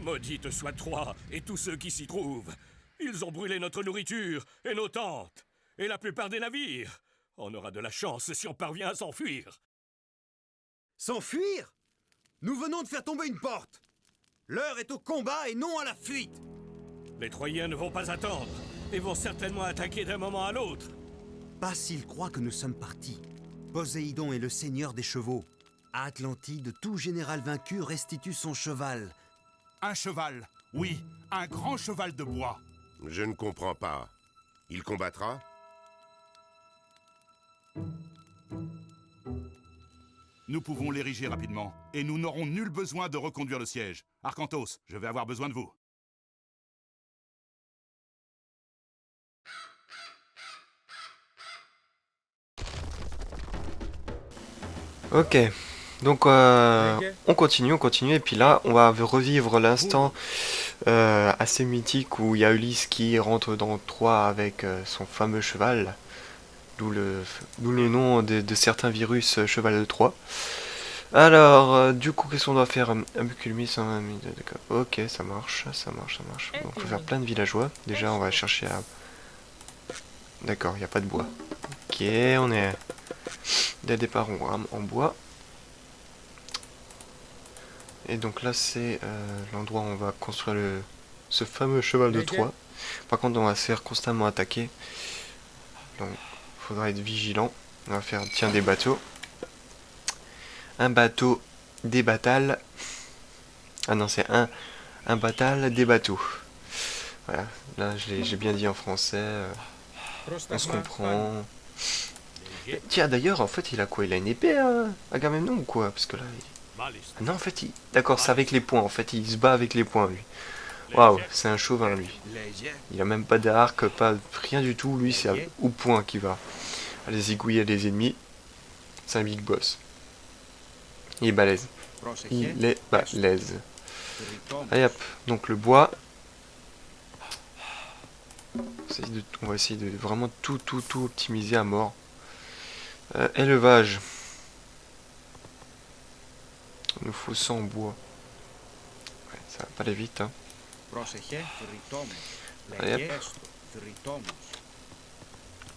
Maudite soit Troie et tous ceux qui s'y trouvent. Ils ont brûlé notre nourriture et nos tentes, et la plupart des navires. On aura de la chance si on parvient à s'enfuir. S'enfuir? Nous venons de faire tomber une porte. L'heure est au combat et non à la fuite. Les Troyens ne vont pas attendre, et vont certainement attaquer d'un moment à l'autre. Pas s'ils croient que nous sommes partis. Poséidon est le seigneur des chevaux. À Atlantide, tout général vaincu restitue son cheval. Un cheval, oui, un grand cheval de bois. Je ne comprends pas. Il combattra? Nous pouvons l'ériger rapidement, et nous n'aurons nul besoin de reconduire le siège. Arcantos, je vais avoir besoin de vous. Ok, donc on continue, et puis là on va revivre l'instant assez mythique où il y a Ulysse qui rentre dans Troie avec son fameux cheval, d'où le nom de certains virus cheval de Troie. Alors, du coup, qu'est-ce qu'on doit faire? Un buculmis, d'accord. Ok, ça marche. Donc, faut faire plein de villageois. Déjà, on va chercher à... D'accord, il n'y a pas de bois. Ok, on est... Dès le départ, on rame en bois. Et donc là, c'est l'endroit où on va construire ce fameux cheval de Troie. Par contre, on va se faire constamment attaquer. Donc, il faudra être vigilant. On va faire, tiens, des bateaux. Un bateau, des battales. Ah non, c'est un batal, des bateaux. Voilà, là j'ai bien dit en français. On se comprend. Tiens, d'ailleurs, en fait, il a quoi? Il a une épée, Agamemnon ou quoi? Parce que là. Ah non, en fait, d'accord, c'est avec les poings. En fait, il se bat avec les poings, lui. Waouh, c'est un chauvin, lui. Il a même pas d'arc, pas rien du tout. Lui, c'est au point qu'il va aller zigouiller les ennemis. C'est un big boss. Il est balèze. Il est balèze. Allez hop, donc le bois. On va essayer de vraiment tout optimiser à mort. Élevage. Il nous faut 100 bois. Ouais, ça va pas aller vite. Hein. Allez hop.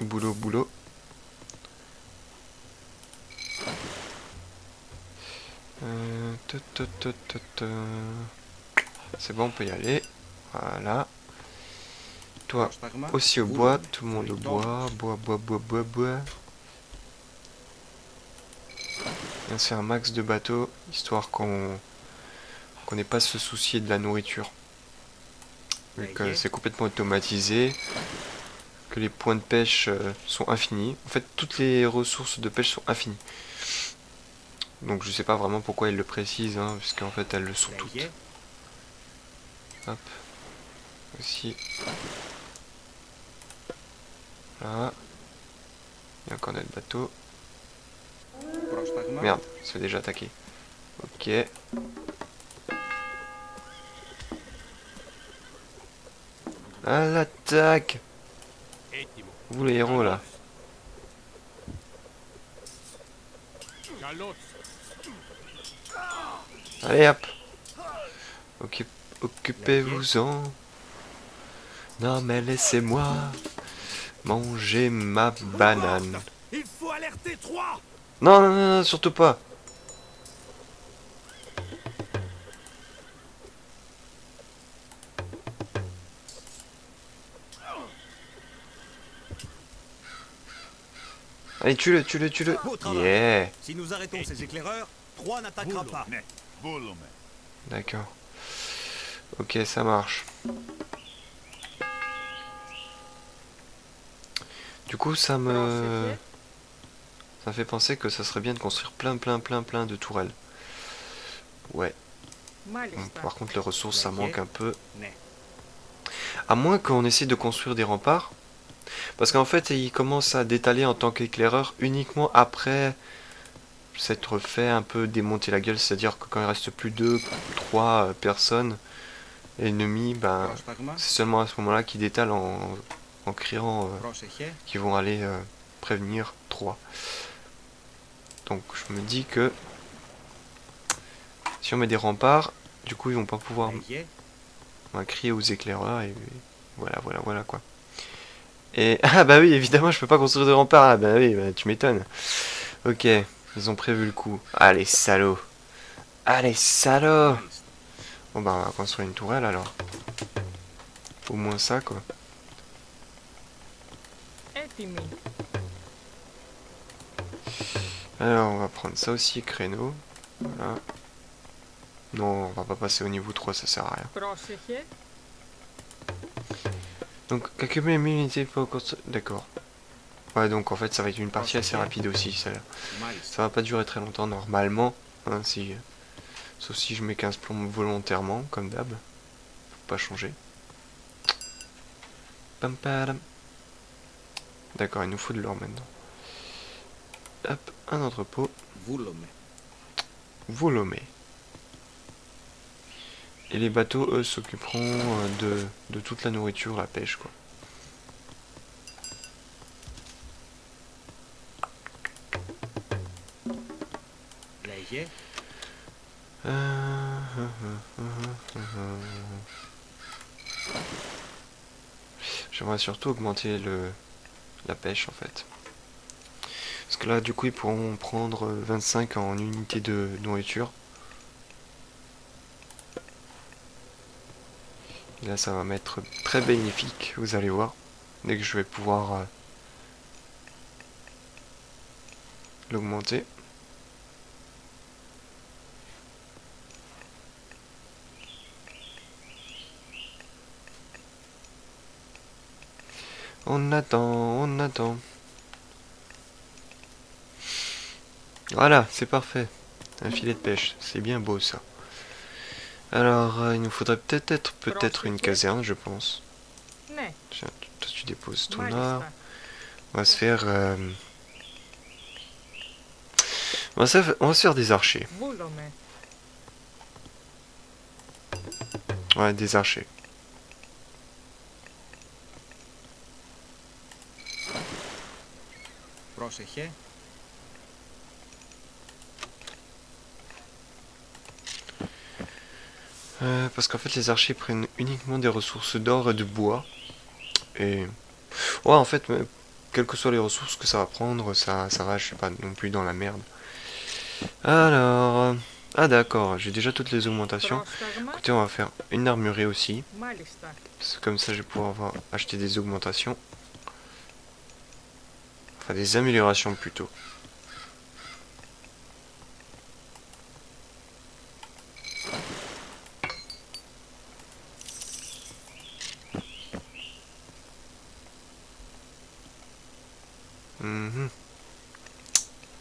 Boulot. C'est bon, on peut y aller. Voilà. Toi aussi au bois, tout le monde au bois. Bois. Et on se fait un max de bateaux, histoire qu'on n'ait pas à se soucier de la nourriture. Vu que c'est complètement automatisé, que les points de pêche sont infinis. En fait, toutes les ressources de pêche sont infinies. Donc je sais pas vraiment pourquoi ils le précisent, hein, parce qu'en fait elles le sont toutes. Hop. Aussi. Là. Il y a encore notre bateau. Merde, c'est déjà attaqué. Ok. À l'attaque! Vous les héros là. Allez hop. Occupez-vous-en. Non mais laissez-moi manger ma banane. Il faut alerter Troie! Non, surtout pas. Allez, tue-le. Yeah. Si nous arrêtons ces éclaireurs, Troie n'attaquera pas. D'accord. Ok, ça marche. Du coup, ça me fait penser que ça serait bien de construire plein de tourelles. Ouais. Bon, par contre, les ressources, ça manque un peu. À moins qu'on essaie de construire des remparts. Parce qu'en fait, il commence à détaler en tant qu'éclaireur uniquement après s'être fait un peu démonter la gueule. C'est-à-dire que quand il reste plus 2-3 personnes ennemies, ben, c'est seulement à ce moment-là qu'il détale en criant qu'ils vont aller prévenir 3. Donc je me dis que si on met des remparts, Du coup, ils vont pas pouvoir... On va crier aux éclaireurs et voilà quoi. Et... Ah bah oui, évidemment, je peux pas construire de rempart. Ah bah oui, bah, tu m'étonnes. Ok, ils ont prévu le coup. Allez, salauds. Allez, salauds. Bon bah, on va construire une tourelle alors. Au moins ça, quoi. Alors, on va prendre ça aussi, créneau. Voilà. Non, on va pas passer au niveau 3, ça sert à rien. Donc, calculer les unités pour construire... D'accord. Ouais, donc en fait, ça va être une partie assez rapide aussi, ça va pas durer très longtemps, normalement. Hein, si... Sauf si je mets 15 plombs volontairement, comme d'hab. Faut pas changer. Pam padam. D'accord, il nous faut de l'or maintenant. Hop, un entrepôt. Volomé. Et les bateaux, eux, s'occuperont de toute la nourriture, la pêche, quoi. J'aimerais surtout augmenter la pêche, en fait. Parce que là, du coup, ils pourront prendre 25 en unité de nourriture. Et là, ça va m'être très bénéfique, vous allez voir. Dès que je vais pouvoir l'augmenter. On attend, on attend. Voilà, c'est parfait. Un filet de pêche, c'est bien beau ça. Alors, il nous faudrait peut-être une caserne, je pense. Tiens, toi tu déposes ton or. On va se faire... on va se faire des archers. Ouais, des archers. Parce qu'en fait les archers prennent uniquement des ressources d'or et de bois. Et... Ouais, en fait, quelles que soient les ressources que ça va prendre, ça va, je suis pas non plus dans la merde. Alors... Ah d'accord, j'ai déjà toutes les augmentations. Écoutez, on va faire une armurerie aussi. Comme ça, je vais pouvoir acheter des augmentations. Enfin, des améliorations plutôt.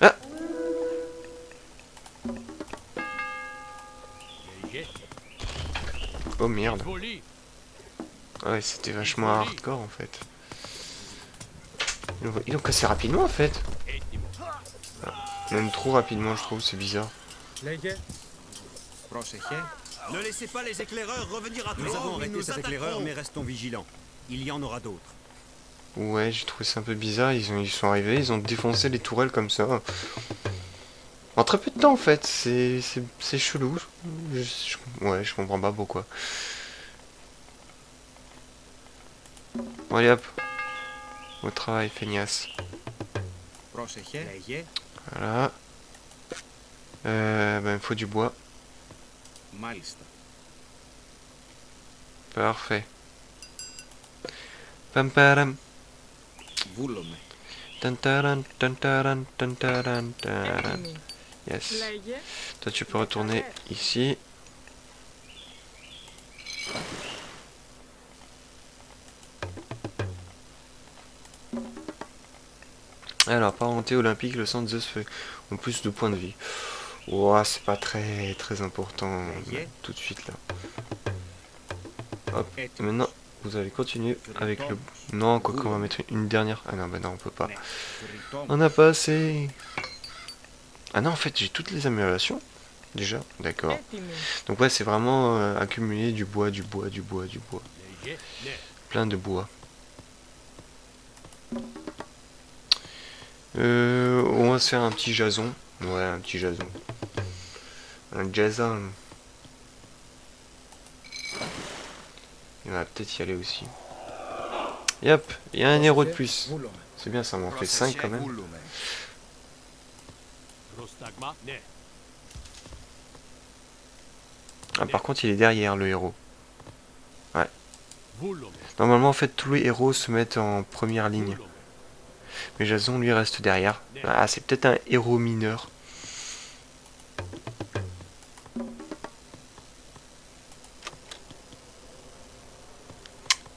Ah! Oh merde. Ouais, c'était vachement hardcore en fait. Ils ont cassé rapidement en fait. Même trop rapidement, je trouve, c'est bizarre. Ne laissez pas les éclaireurs revenir à toi. Nous avons arrêté cet éclaireur, mais restons vigilants. Il y en aura d'autres. Ouais, j'ai trouvé ça un peu bizarre. Ils sont arrivés, ils ont défoncé les tourelles comme ça. En très peu de temps en fait. C'est chelou. Ouais, je comprends pas pourquoi. Bon, allez hop. Au travail, feignasse. Voilà. Ben, il faut du bois. Parfait. Pam param. Tantaran, tantaran, tantaran, tantaran. Yes. Toi, tu peux retourner ici. Alors, parenté olympique, le centre Zeus fait en plus de points de vie. Ouah, c'est pas très important tout de suite là. Hop, et maintenant vous allez continuer avec le... Non, quoi qu'on va mettre une dernière... Ah non, bah non, on peut pas. On n'a pas assez. Ah non, en fait, j'ai toutes les améliorations. Déjà, d'accord. Donc ouais, c'est vraiment accumuler du bois, du bois, du bois, du bois. Plein de bois. On va se faire un petit jason. Ouais, un petit jason. Un jason. On va peut-être y aller aussi. Et hop, il y a un héros de plus. C'est bien, ça m'en fait 5 quand même. Ah, par contre, il est derrière le héros. Ouais. Normalement, en fait, tous les héros se mettent en première ligne. Mais Jason, lui, reste derrière. Ah, c'est peut-être un héros mineur.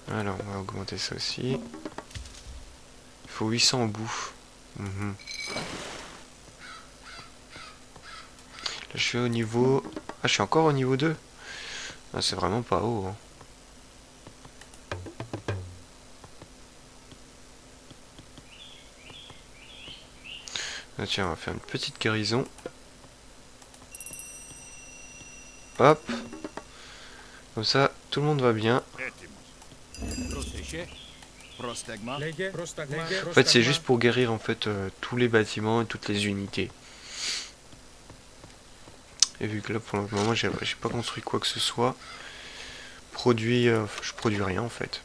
Alors, on va augmenter ça aussi. Il faut 800 en bouffe. Mhm. Là, je suis au niveau... Ah, je suis encore au niveau 2. Ah, c'est vraiment pas haut. Hein. Ah, tiens, on va faire une petite guérison. Hop. Comme ça, tout le monde va bien. En fait, c'est juste pour guérir en fait tous les bâtiments et toutes les unités. Et vu que là, pour le moment, j'ai pas construit quoi que ce soit. Je produis rien en fait.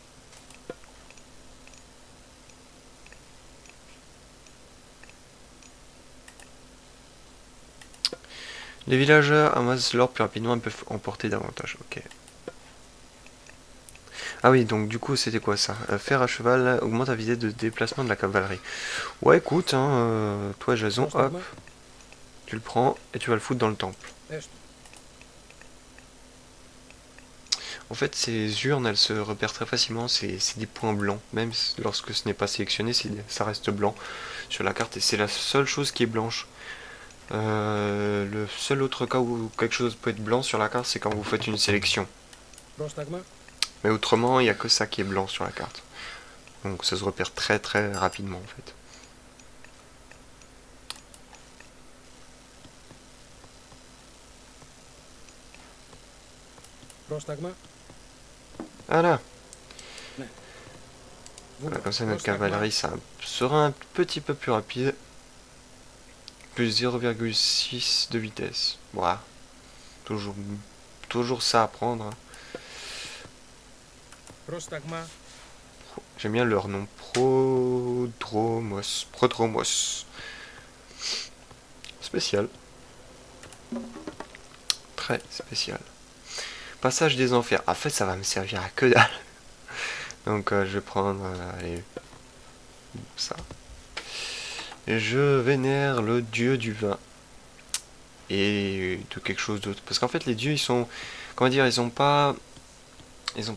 Les villageurs amassent l'or plus rapidement et peuvent emporter davantage. Ok. Ah oui, donc du coup, c'était quoi ça? Fer à cheval augmente la vitesse de déplacement de la cavalerie. Ouais, écoute, hein, toi, Jason, hop. Tu le prends et tu vas le foutre dans le temple. En fait, ces urnes, elles se repèrent très facilement. C'est des points blancs. Même lorsque ce n'est pas sélectionné, ça reste blanc sur la carte. Et c'est la seule chose qui est blanche. Le seul autre cas où quelque chose peut être blanc sur la carte, c'est quand vous faites une sélection. Mais autrement, il n'y a que ça qui est blanc sur la carte. Donc ça se repère très très rapidement en fait. Voilà. Voilà, comme ça notre cavalerie ça sera un petit peu plus rapide. Plus 0,6 de vitesse. Voilà. Toujours ça à prendre. Hein. J'aime bien leur nom. Prodromos. Spécial. Très spécial. Passage des enfers. En fait, ça va me servir à que dalle. Donc, je vais prendre... allez, ça. Et je vénère le dieu du vin. Et de quelque chose d'autre. Parce qu'en fait, les dieux, ils sont... Comment dire, ils ont pas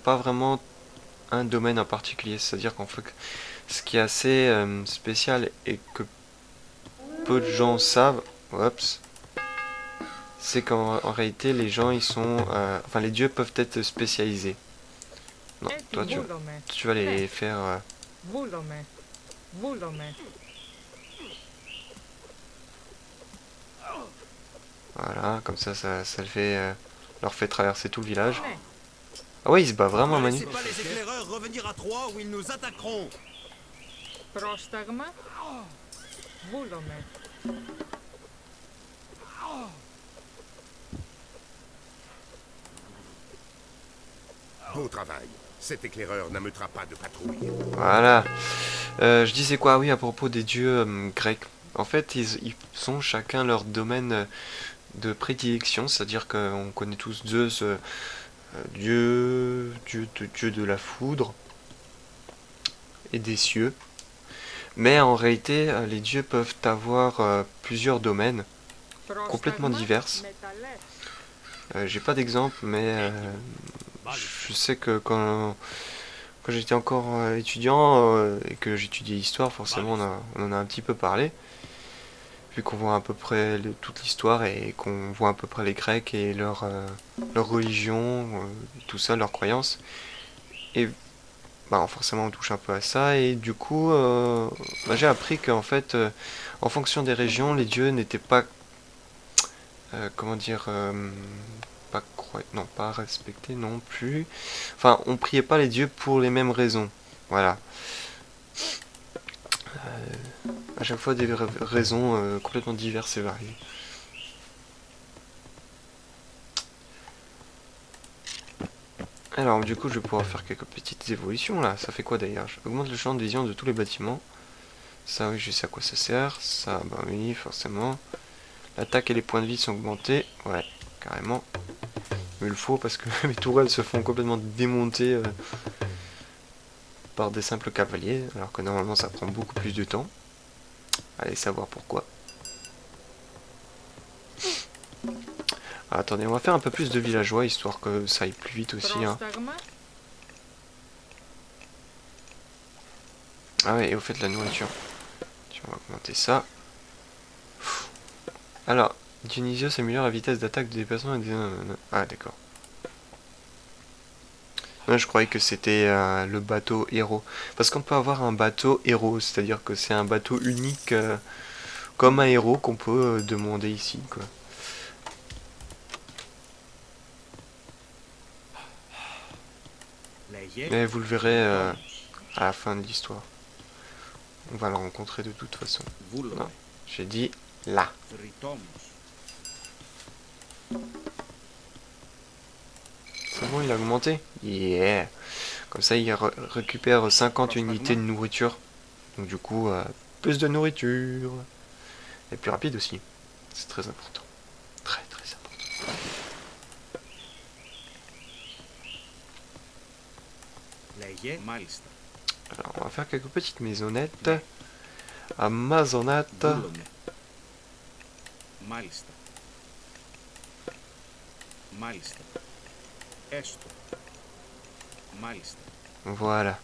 vraiment un domaine en particulier. C'est-à-dire qu'en fait, ce qui est assez spécial et que peu de gens savent, oups, c'est qu'en réalité, les gens, ils sont... enfin, les dieux peuvent être spécialisés. Non, toi, tu vas les faire... Voilà, comme ça le fait, leur fait traverser tout le village. Ah ouais, il se bat vraiment, Manu. Laissez pas les éclaireurs revenir à Troie où ils nous attaqueront. Bon travail. Cet éclaireur n'ameutera pas de patrouille. Voilà. Je disais quoi? Oui, à propos des dieux grecs. En fait, ils ont chacun leur domaine de prédilection, c'est-à-dire qu'on connaît tous Zeus, dieu de la foudre et des cieux. Mais en réalité, les dieux peuvent avoir plusieurs domaines complètement divers. J'ai pas d'exemple, mais je sais que quand j'étais encore étudiant et que j'étudiais l'histoire, forcément on en a un petit peu parlé. Vu qu'on voit à peu près toute l'histoire et qu'on voit à peu près les Grecs et leur religion, tout ça, leurs croyances. Et bah, forcément on touche un peu à ça et du coup bah, j'ai appris qu'en fait en fonction des régions les dieux n'étaient pas comment dire pas respectés non plus, enfin on priait pas les dieux pour les mêmes raisons, voilà, à chaque fois des raisons complètement diverses et variées. Alors du coup je vais pouvoir faire quelques petites évolutions là. Ça fait quoi d'ailleurs? Augmente le champ de vision de tous les bâtiments. Ça oui je sais à quoi ça sert. Ça bah oui forcément. L'attaque et les points de vie sont augmentés. Ouais carrément. Mais il le faut parce que mes tourelles se font complètement démonter par des simples cavaliers. Alors que normalement ça prend beaucoup plus de temps. Allez savoir pourquoi. Ah, attendez on va faire un peu plus de villageois histoire que ça aille plus vite aussi hein. Ah ouais, et au fait, la nourriture. Tiens, on va augmenter ça. Alors, Dionysio améliore la vitesse d'attaque des déplacement et des... Ah, d'accord. Non, je croyais que c'était le bateau héros. Parce qu'on peut avoir un bateau héros, c'est-à-dire que c'est un bateau unique comme un héros qu'on peut demander ici, quoi. Mais vous le verrez à la fin de l'histoire. On va le rencontrer de toute façon. Non, j'ai dit là. C'est bon, il a augmenté. Yeah. Comme ça, il récupère 50 unités de nourriture. Donc du coup, plus de nourriture. Et plus rapide aussi. C'est très important. Très très important. Alors, on va faire quelques petites maisonnettes. Amazonate. Voilà.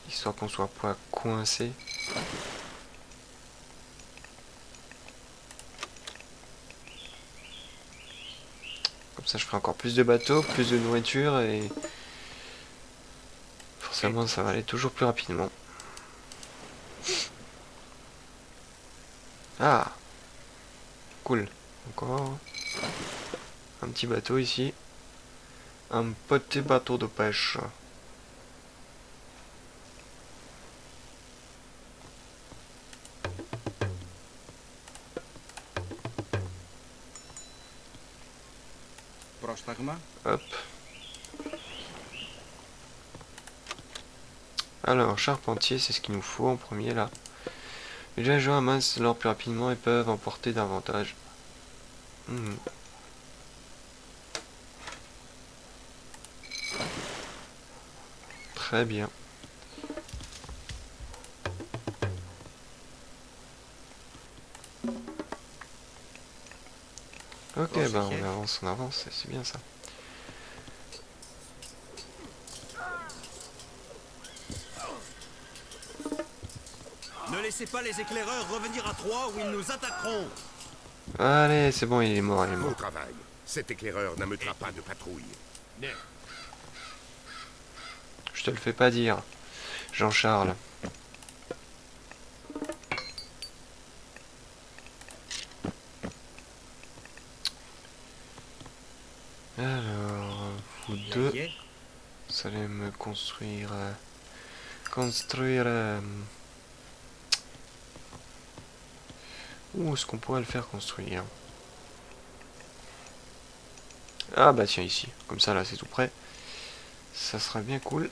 Histoire qu'on soit pas coincé. Comme ça je ferai encore plus de bateaux, plus de nourriture et forcément ça va aller toujours plus rapidement. Ah, cool. Encore un petit bateau ici. Un petit bateau de pêche. Hop. Alors, charpentier, c'est ce qu'il nous faut en premier là. Les villageois amassent l'or plus rapidement et peuvent emporter davantage. Très bien. Ok, bah on avance, c'est bien ça. Ne laissez pas les éclaireurs revenir à Troie où ils nous attaqueront. Allez, c'est bon, il est mort, il est Bon mort. travail. Cet éclaireur n'ameutera pas de patrouille. Je te le fais pas dire, Jean-Charles. Alors, vous deux, vous allez me construire... Où est-ce qu'on pourrait le faire construire? Ah bah tiens, ici. Comme ça, là, c'est tout près. Ça sera bien cool.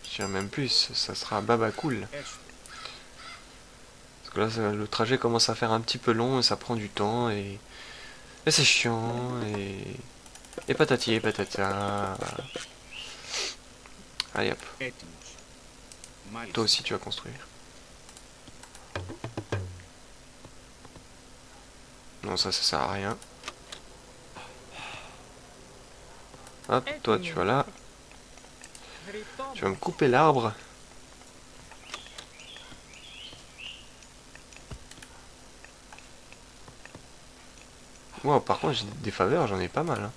Je dirais même plus, ça sera baba cool. Parce que là, le trajet commence à faire un petit peu long et ça prend du temps et c'est chiant et patati et patata. Allez hop. Toi aussi tu vas construire. Non, ça sert à rien. Hop, toi tu vas là. Tu vas me couper l'arbre. Wow, par contre j'ai des faveurs, j'en ai pas mal. Hein.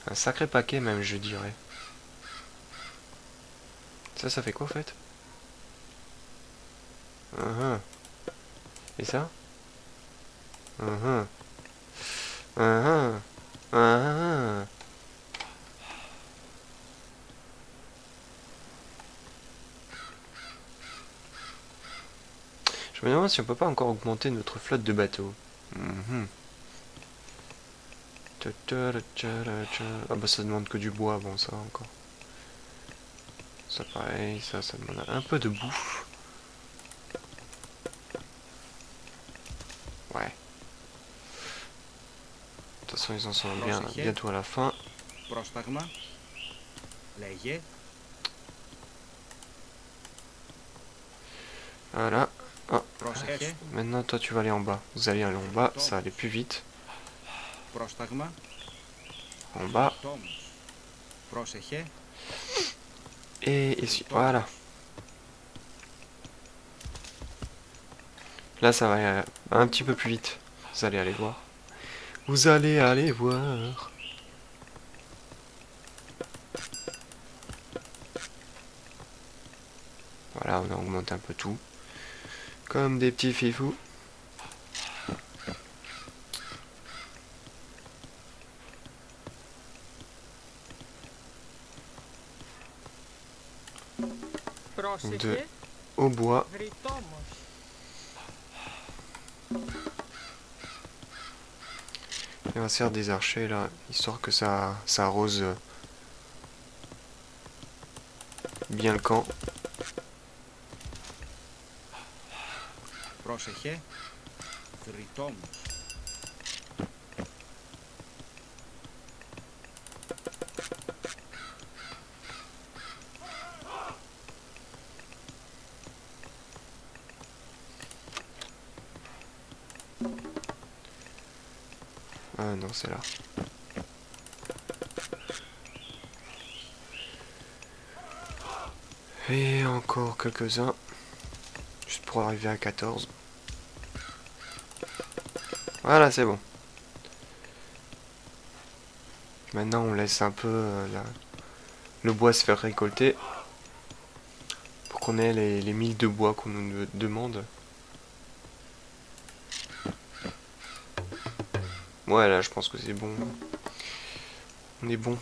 Un sacré paquet même, je dirais. Ça fait quoi en fait? Et ça? Je me demande si on peut pas encore augmenter notre flotte de bateaux. Ah bah ça demande que du bois, bon ça va encore. Ça pareil, ça demande un peu de bouffe. Ouais. De toute façon ils en sont bientôt à la fin. Πρόσταγμα. Λέγε. Voilà. Ah, Πρόσεχε. maintenant toi tu vas aller en bas. Vous allez aller en bas, ça va aller plus vite. Πρόσταγμα. En bas. Τόμος. Πρόσεχε. Et ici, voilà. Là ça va aller un petit peu plus vite. Vous allez aller voir. Vous allez aller voir. Voilà, on a augmenté un peu tout. Comme des petits fifous. De au bois. Et on va se faire des archers là, histoire que ça arrose bien le camp. Πρόσεχε. Θρητόμος. Ah non, c'est là. Et encore quelques-uns. Juste pour arriver à 14. Voilà, c'est bon. Maintenant, on laisse un peu le bois se faire récolter. Pour qu'on ait les 1000 de bois qu'on nous demande. Ouais, là, je pense que c'est bon. On est bon.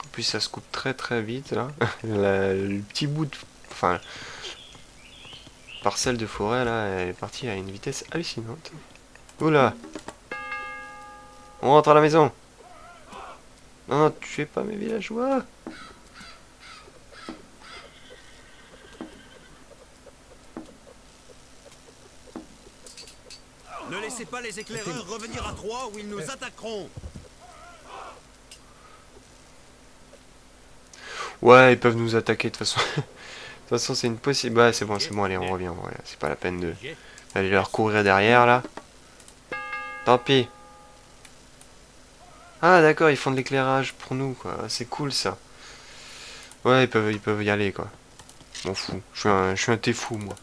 En plus, ça se coupe très très vite, là. Le petit bout de... Enfin... Parcelle de forêt, là, elle est partie à une vitesse hallucinante. Oula! On rentre à la maison! Non, non, tuez pas mes villageois! Ne laissez pas les éclaireurs revenir à Troie où ils nous attaqueront. Ouais, ils peuvent nous attaquer de toute façon. De toute façon, c'est une possible... Bah, c'est bon, allez, on revient. Voilà. C'est pas la peine de... aller leur courir derrière, là. Tant pis. Ah, d'accord, ils font de l'éclairage pour nous, quoi. C'est cool, ça. Ouais, ils peuvent y aller, quoi. M'en fous. Je suis un téfou, moi.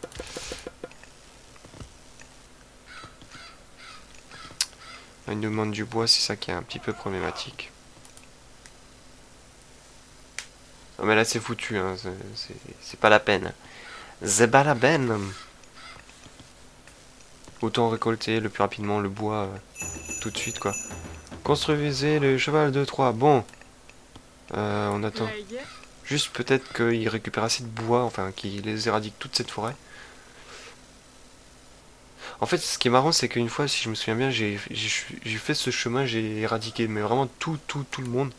Une demande du bois, c'est ça qui est un petit peu problématique. Non, mais là, c'est foutu, hein. C'est pas la peine. C'est pas la peine. Autant récolter le plus rapidement le bois tout de suite, quoi. Construisez le cheval de Troie. Bon. On attend. Juste peut-être qu'il récupère assez de bois, enfin, qu'il les éradique toute cette forêt. En fait, ce qui est marrant, c'est qu'une fois, si je me souviens bien, j'ai fait ce chemin, j'ai éradiqué, mais vraiment tout le monde.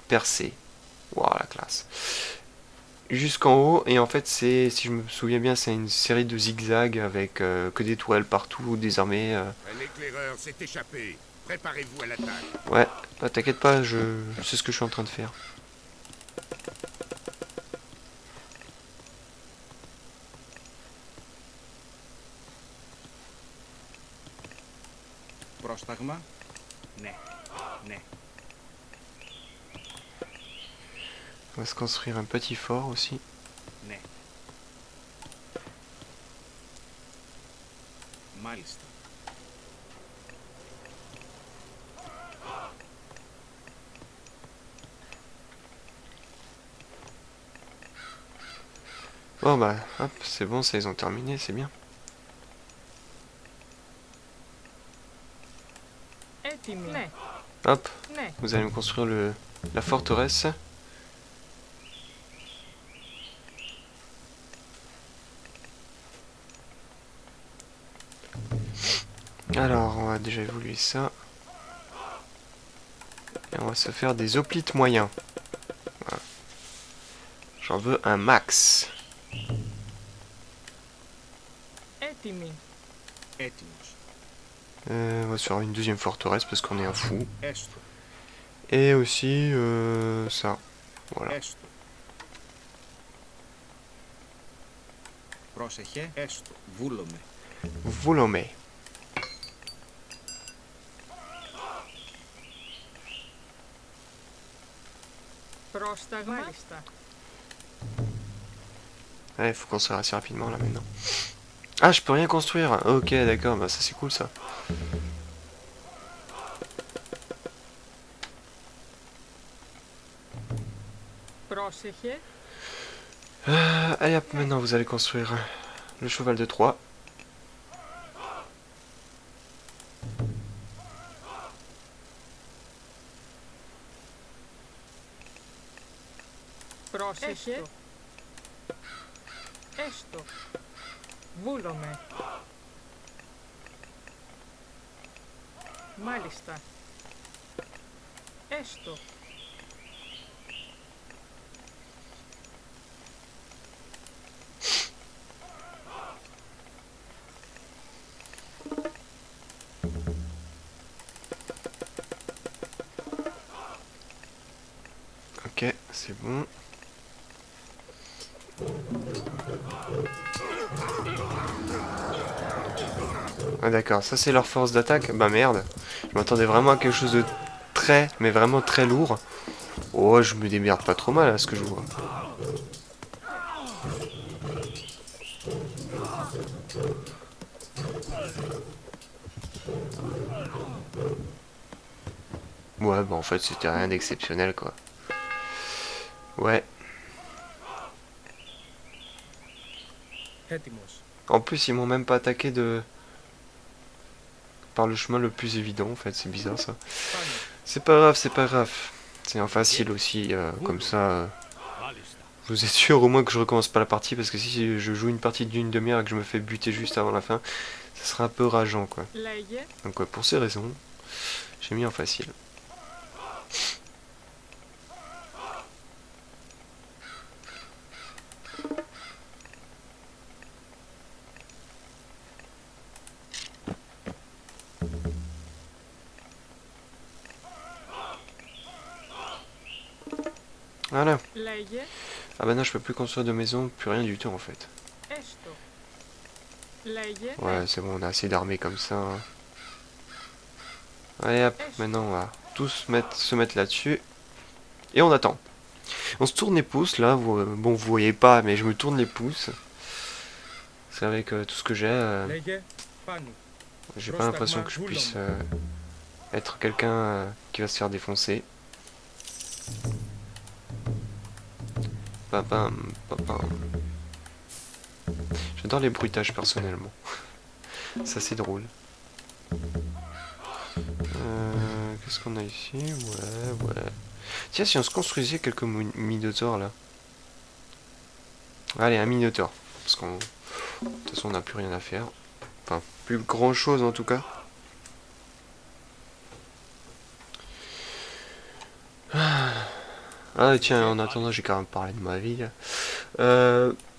Percé. Waouh, la classe. Jusqu'en haut, et en fait, si je me souviens bien, c'est une série de zigzags avec que des tourelles partout, des armées. Un éclaireur s'est échappé. Préparez-vous à l'attaque. Ouais, bah, t'inquiète pas, c'est ce que je suis en train de faire. Πρόσταγμα. Ναι. Ναι. On va se construire un petit fort aussi. Ναι. Μάλιστα. Bon bah, hop, c'est bon, ça ils ont terminé, c'est bien. Ναι. Hop, Ναι. vous allez me construire la forteresse. Alors, on va déjà évoluer ça. Et on va se faire des hoplites moyens. Voilà. J'en veux un max. Έτοιμοι. Έτοιμος. On va se faire une deuxième forteresse parce qu'on est un fou. Έστω. Et aussi ça. Voilà. Έστω. Πρόσεχε. Έστω. Βούλομαι. Volomé. Πρόσταγμα. Μάλιστα. Ouais, il faut construire assez rapidement là maintenant. Ah, je peux rien construire. Ok, d'accord, bah ça c'est cool ça. Πρόσεχε. Allez hop, maintenant vous allez construire le cheval de Troie. Πρόσεχε. Έστω. Βούλομαι. Μάλιστα. Έστω. Ok, c'est bon. Ah d'accord, ça c'est leur force d'attaque. Bah merde. Je m'attendais vraiment à quelque chose de très, mais vraiment très lourd. Oh, je me démerde pas trop mal à ce que je vois. Ouais, bah en fait c'était rien d'exceptionnel quoi. Ouais. Έτοιμος. En plus ils m'ont même pas attaqué de... par le chemin le plus évident en fait, c'est bizarre ça. Πάνω. C'est pas grave, c'est pas grave. C'est en facile aussi, comme ça... vous êtes sûr au moins que je recommence pas la partie, parce que si je joue une partie d'une demi-heure et que je me fais buter juste avant la fin, ça sera un peu rageant quoi. Λέγε. Donc ouais, pour ces raisons, j'ai mis en facile. Voilà. Λέγε. Ah bah non, je peux plus construire de maison, plus rien du tout en fait. Έστω. Λέγε. Ouais, c'est bon, on a assez d'armées comme ça. Hein. Allez hop, maintenant on va tous se mettre là-dessus. Et on attend. On se tourne les pouces là, bon vous voyez pas, mais je me tourne les pouces. C'est avec tout ce que j'ai. Λέγε. Πάνω. J'ai pas l'impression que je puisse être quelqu'un qui va se faire défoncer. Pam, pam. J'adore les bruitages personnellement. Ça c'est drôle. Qu'est-ce qu'on a ici? Ouais. Tiens, si on se construisait quelques minotaures là. Allez, un minotaure. Parce qu'on... de toute façon, on n'a plus rien à faire. Enfin, plus grand chose en tout cas. Ah tiens, en attendant, j'ai quand même parlé de ma vie.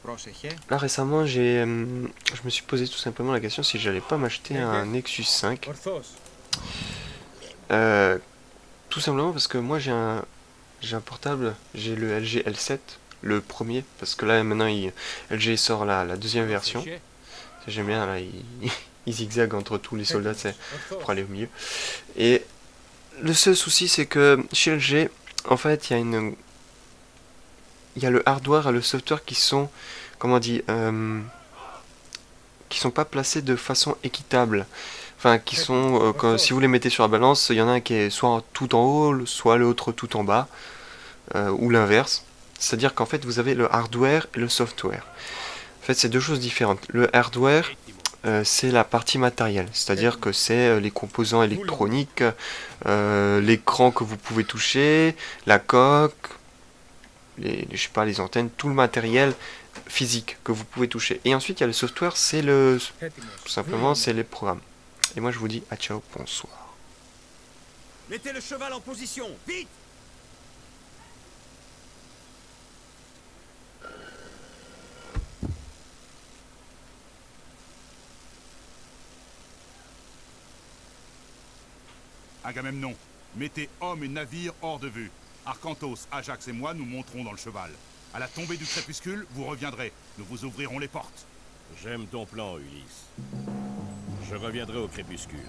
Πρόσεχε. Là récemment, je me suis posé tout simplement la question si j'allais pas m'acheter un Nexus 5. Ορθώς. Tout simplement parce que moi j'ai un portable, j'ai le LG L7, le premier, parce que là maintenant LG sort la deuxième version. Πρόσεχε. J'aime bien là, il zigzague entre tous les soldats, c'est Ορθώς. pour aller au milieu. Et le seul souci c'est que chez LG, en fait, il y a le hardware et le software qui sont, comment on dit, qui sont pas placés de façon équitable. Enfin, qui sont, si vous les mettez sur la balance, il y en a un qui est soit tout en haut, soit l'autre tout en bas, ou l'inverse. C'est-à-dire qu'en fait, vous avez le hardware et le software. En fait, c'est deux choses différentes. Le hardware, c'est la partie matérielle, c'est-à-dire que c'est les composants électroniques, l'écran que vous pouvez toucher, la coque, je sais pas, les antennes, tout le matériel physique que vous pouvez toucher. Et ensuite, il y a le software, c'est tout simplement, c'est les programmes. Et moi je vous dis à ciao, bonsoir. Mettez le cheval en position, vite! Agamemnon, mettez hommes et navires hors de vue. Arcantos, Ajax et moi nous monterons dans le cheval. À la tombée du crépuscule, vous reviendrez. Nous vous ouvrirons les portes. J'aime ton plan, Ulysse. Je reviendrai au crépuscule.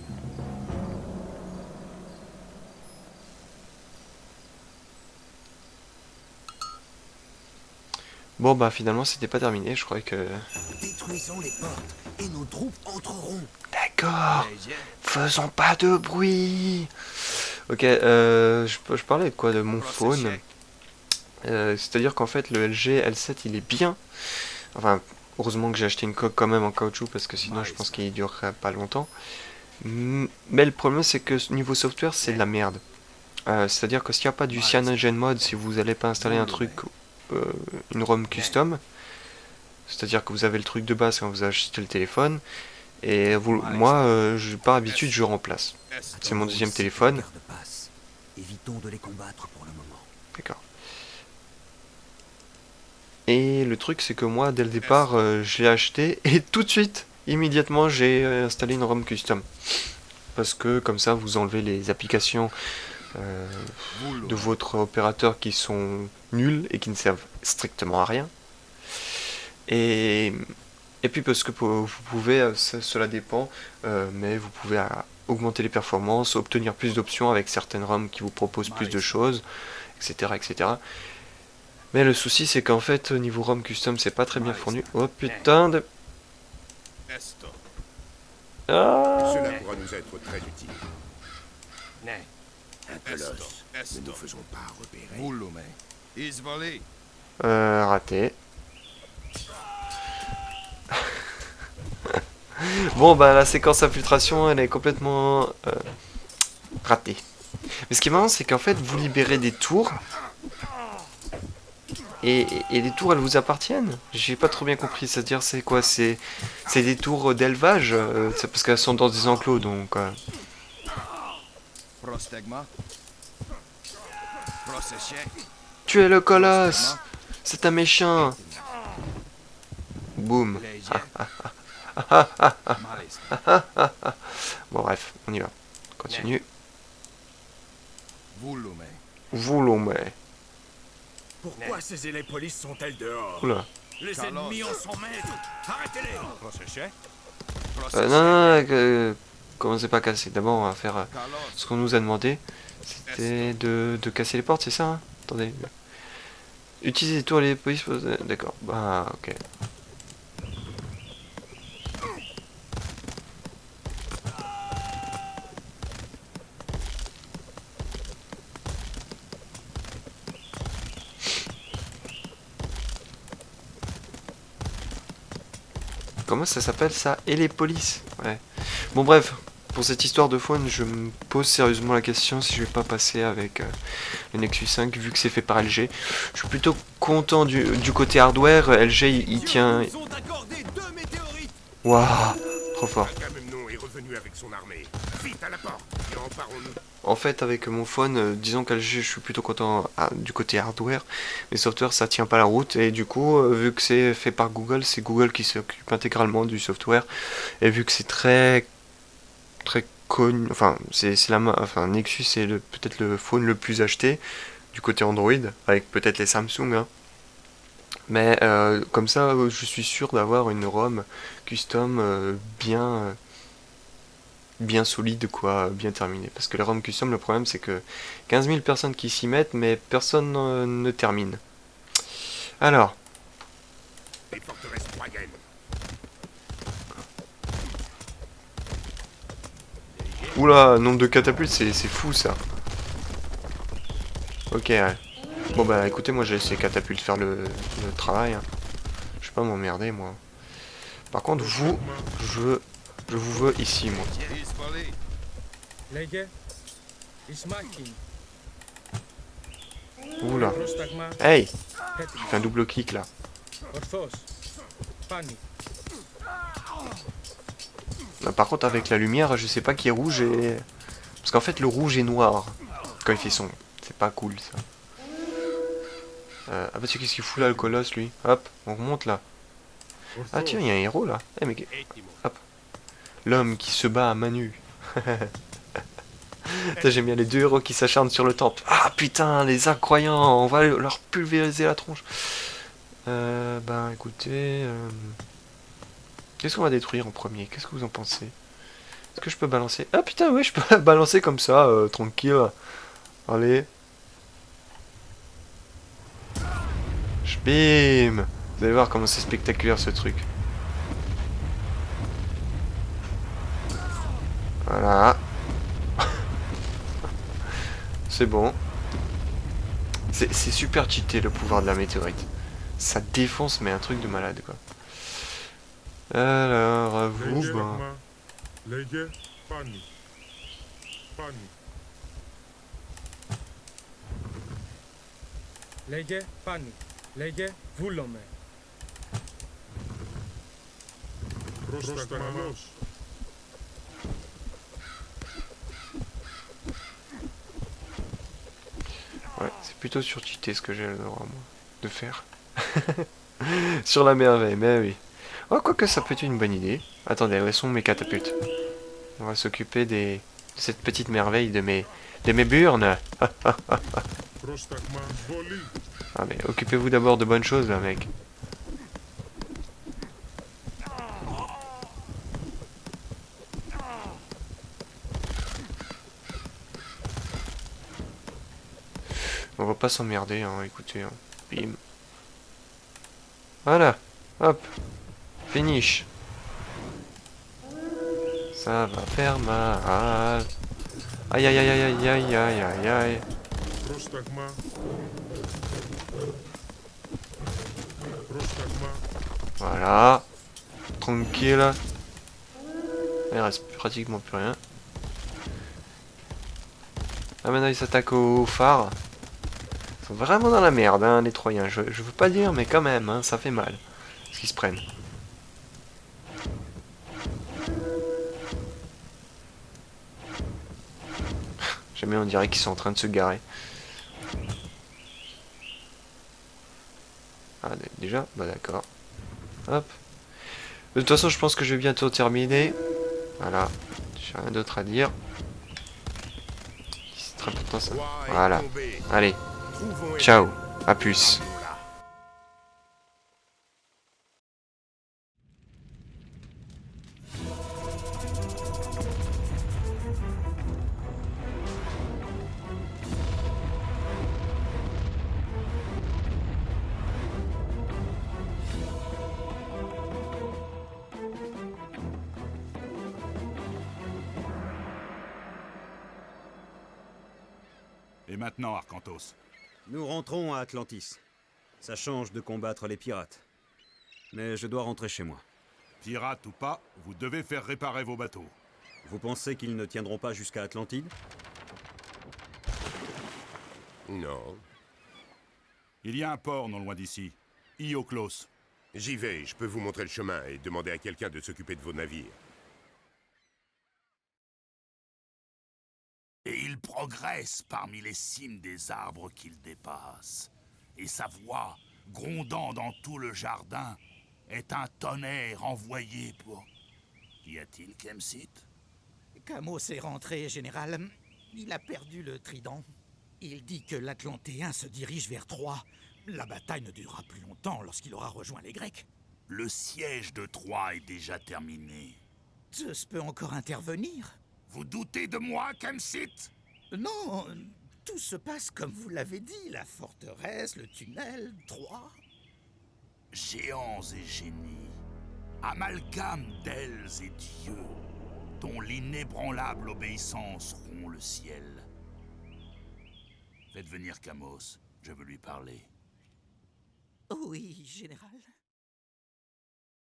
Bon bah finalement c'était pas terminé, je croyais que... Détruisons les portes et nos troupes entreront. D'accord, faisons pas de bruit. Ok, je parlais de quoi? De mon phone. C'est-à-dire qu'en fait le LG L7 il est bien. Enfin, heureusement que j'ai acheté une coque quand même en caoutchouc parce que sinon je pense qu'il durerait pas longtemps. Mais le problème c'est que niveau software c'est de la merde. C'est-à-dire que s'il n'y a pas du CyanogenMod, si vous n'allez pas installer un truc, une ROM custom, c'est-à-dire que vous avez le truc de base quand vous achetez le téléphone, et moi, par habitude, je remplace. C'est mon deuxième téléphone. Évitons de les combattre pour le moment. D'accord. Et le truc, c'est que moi, dès le départ, je l'ai acheté, et tout de suite, immédiatement, j'ai installé une ROM custom. Parce que, comme ça, vous enlevez les applications de votre opérateur qui sont nuls et qui ne servent strictement à rien. Et puis parce que vous pouvez, cela dépend, mais vous pouvez augmenter les performances, obtenir plus d'options avec certaines ROM qui vous proposent plus de choses, etc. etc. Mais le souci c'est qu'en fait au niveau ROM custom c'est pas très bien fourni. Oh putain de... Ah Cela pourra nous être très utile. Un colosse. Ne nous faisons pas repérer. Raté. Bon bah la séquence infiltration elle est complètement ratée. Mais ce qui est marrant c'est qu'en fait vous libérez des tours et les tours elles vous appartiennent. J'ai pas trop bien compris, c'est-à-dire c'est quoi? C'est des tours d'élevage, c'est parce qu'elles sont dans des enclos donc... Tuez le colosse! C'est un méchant! Boum! Bon bref, on y va. Continue. Volume. Pourquoi ces élépolices sont-elles dehors? Oula. Les ennemis en sont maîtres. Arrêtez-les. Non, commencez pas à casser. D'abord, on va faire ce qu'on nous a demandé. C'était de casser les portes, c'est ça hein? Attendez. Utilisez les tours et les polices. D'accord. Bah, ok. Comment ça s'appelle ça? Et les polices? Ouais. Bon bref, pour cette histoire de faune, je me pose sérieusement la question si je vais pas passer avec le Nexus 5 vu que c'est fait par LG. Je suis plutôt content du côté hardware, LG il tient... Waouh, trop fort. Agamemnon est revenu avec son armée. Vite à la porte et emparons-nous. En fait avec mon phone, disons qu'LG je suis plutôt content du côté hardware, mais software ça tient pas la route et du coup vu que c'est fait par Google, c'est Google qui s'occupe intégralement du software et vu que c'est très connu, enfin enfin Nexus c'est peut-être le phone le plus acheté du côté Android avec peut-être les Samsung hein. Mais comme ça je suis sûr d'avoir une ROM custom bien solide quoi, bien terminé. Parce que les ROM custom, le problème c'est que 15 000 personnes qui s'y mettent, mais personne ne termine. Alors. Les forteresses troyennes. Oula, nombre de catapultes, c'est fou ça. Ok, ouais. Bon bah écoutez, moi j'ai laissé les catapultes faire le travail. Hein. Je vais pas m'emmerder moi. Par contre, vous, je vous veux ici moi. Oula. Hey! Je fais un double clic là. Par contre, avec la lumière, je sais pas qui est rouge et... Parce qu'en fait, le rouge est noir quand il fait sombre. C'est pas cool, ça. Ah bah, tu sais qu'est-ce qu'il fout là, le colosse, lui? Hop, on remonte là. Ah tiens, il y a un héros là. Eh mais... Hop. L'homme qui se bat à main nue. J'aime bien les deux héros qui s'acharnent sur le temple. Ah putain, les incroyants, on va leur pulvériser la tronche. Ben écoutez... Qu'est-ce qu'on va détruire en premier? Qu'est-ce que vous en pensez? Est-ce que je peux balancer? Ah putain, oui, je peux balancer comme ça, tranquille. Allez. Bim! Vous allez voir comment c'est spectaculaire ce truc. Voilà. C'est bon. C'est super cheaté le pouvoir de la météorite. Ça défonce mais un truc de malade quoi. Alors, à vous, ben... Λέγε Πάνι. Πάνι. Λέγε Πάνι. Λέγε Βούλομαι. Πρόσταγμα. Ouais, c'est plutôt surcheaté ce que j'ai le droit, moi, de faire. Sur la merveille, mais oui. Oh, quoique ça peut être une bonne idée. Attendez, où sont mes catapultes? On va s'occuper de cette petite merveille de mes burnes. Πρόσταγμα. Βολή. Ah mais occupez-vous d'abord de bonnes choses là, mec. On va pas s'emmerder, hein, écoutez. Hein. Bim. Voilà. Hop. Finish. Ça va faire mal. Aïe aïe aïe aïe aïe aïe aïe aïe aïe. Πρόσταγμα. Πρόσταγμα. Voilà. Tranquille. Il reste pratiquement plus rien. Ah maintenant ils s'attaquent au phare. Ils sont vraiment dans la merde, hein, les Troyens. Je veux pas dire, mais quand même, hein, ça fait mal. Ce qu'ils se prennent. Jamais on dirait qu'ils sont en train de se garer. Ah, déjà? Bah d'accord. Hop. De toute façon, je pense que je vais bientôt terminer. Voilà. J'ai rien d'autre à dire. C'est très important ça. Voilà. Allez. Ciao. À plus. Et maintenant, Arcantos? Nous rentrons à Atlantis. Ça change de combattre les pirates. Mais je dois rentrer chez moi. Pirate ou pas, vous devez faire réparer vos bateaux. Vous pensez qu'ils ne tiendront pas jusqu'à Atlantide? Non. Il y a un port non loin d'ici. Ioklos. J'y vais, je peux vous montrer le chemin et demander à quelqu'un de s'occuper de vos navires. Et il progresse parmi les cimes des arbres qu'il dépasse. Et sa voix, grondant dans tout le jardin, est un tonnerre envoyé pour... Qu'y a-t-il, Kemsit? Camos est rentré, général. Il a perdu le trident. Il dit que l'Atlantéen se dirige vers Troie. La bataille ne durera plus longtemps lorsqu'il aura rejoint les Grecs. Le siège de Troie est déjà terminé. Zeus peut encore intervenir. Vous doutez de moi, Kemsit? Non, tout se passe comme vous l'avez dit. La forteresse, le tunnel, Troie. Géants et génies, amalgame d'ailes et dieux, dont l'inébranlable obéissance rompt le ciel. Faites venir Camos, je veux lui parler. Oui, général.